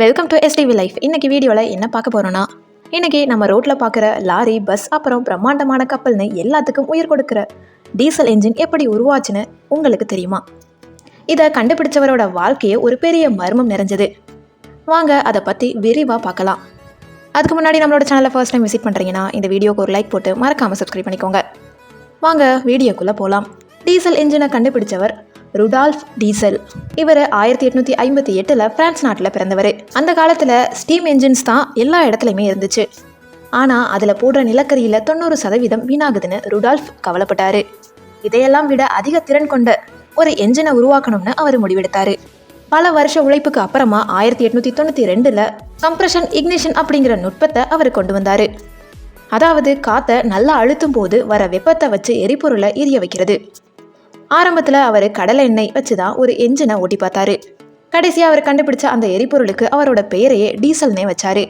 Welcome to STV life. இன்றைக்கி வீடியோவில் என்ன பார்க்க போகிறோன்னா, இன்றைக்கி நம்ம ரோட்டில் பார்க்குற லாரி, பஸ், அப்புறம் பிரம்மாண்டமான கப்பல்னு எல்லாத்துக்கும் உயிர் கொடுக்குற டீசல் என்ஜின் எப்படி உருவாச்சுன்னு உங்களுக்கு தெரியுமா? இதை கண்டுபிடிச்சவரோட வாழ்க்கையே ஒரு பெரிய மர்மம் நிறைஞ்சது. வாங்க அதை பற்றி விரிவாக பார்க்கலாம். அதுக்கு முன்னாடி நம்மளோட சேனலை ஃபர்ஸ்ட் டைம் விசிட் பண்ணுறீங்கன்னா இந்த வீடியோக்கு ஒரு லைக் போட்டு மறக்காமல் சப்ஸ்கிரைப் பண்ணிக்கோங்க. வாங்க வீடியோக்குள்ளே போகலாம். டீசல் என்ஜினை கண்டுபிடிச்சவர் ருடால்ஃப் டீசல். இவர் 1858 பிரான்ஸ் நாட்டில் பிறந்தவர். அந்த காலத்தில் ஸ்டீம் என்ஜின்ஸ் தான் எல்லா இடத்துலையுமே இருந்துச்சு. ஆனால் அதில் போடுற நிலக்கரியில் 90% வீணாகுதுன்னு ருடால்ஃப் கவலைப்பட்டார். இதையெல்லாம் விட அதிக திறன் கொண்ட ஒரு என்ஜினை உருவாக்கணும்னு அவர் முடிவெடுத்தார். பல வருஷ உழைப்புக்கு அப்புறமா 1892 கம்ப்ரஷன் இக்னிஷன் அப்படிங்கிற நுட்பத்தை அவர் கொண்டு வந்தார். அதாவது காற்றை நல்லா அழுத்தும் போது வர வெப்பத்தை வச்சு எரிபொருளை எரிய வைக்கிறது. ஆரம்பத்தில் அவர் கடலை எண்ணெய் வச்சு தான் ஒரு என்ஜினை ஓட்டி பார்த்தாரு. கடைசியாக அவர் கண்டுபிடிச்ச அந்த எரிபொருளுக்கு அவரோட பெயரையே டீசல்னே வச்சாரு.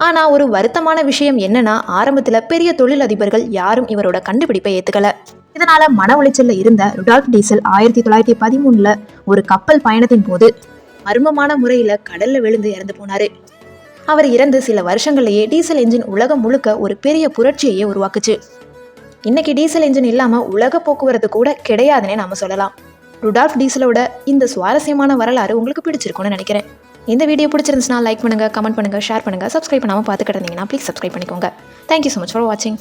ஆனால் ஒரு வருத்தமான விஷயம் என்னன்னா, ஆரம்பத்தில் பெரிய தொழிலதிபர்கள் யாரும் இவரோட கண்டுபிடிப்பை ஏற்றுக்கல. இதனால மன உளைச்சல்ல இருந்த ருடால்ஃப் டீசல் 1913 ஒரு கப்பல் பயணத்தின் போது மர்மமான முறையில் கடல்ல விழுந்து இறந்து போனாரு. அவர் இறந்து சில வருஷங்கள்லேயே டீசல் என்ஜின் உலகம் முழுக்க ஒரு பெரிய புரட்சியையே உருவாக்குச்சு. இன்னைக்கு டீசல் என்ஜின் இல்லாமல் உலக போக்குவரத்து கூட கிடையாதுன்னே நாம சொல்லலாம். ருடால்ஃப் டீசலோட இந்த சுவாரஸ்யமான வரலாறு உங்களுக்கு பிடிச்சிருக்கும்னு நினைக்கிறேன். இந்த வீடியோ பிடிச்சிருந்துச்சுன்னா லைக் பண்ணுங்க, கமெண்ட் பண்ணுங்க, ஷேர் பண்ணுங்க. சப்ஸ்கிரைப் பண்ணாமல் பார்த்துக்கிட்டு இருந்தீங்கன்னா ப்ளீஸ் சப்ஸ்கிரைப் பண்ணிக்கோங்க. தேங்க்யூ ஸோ மச் ஃபார் வாட்சிங்.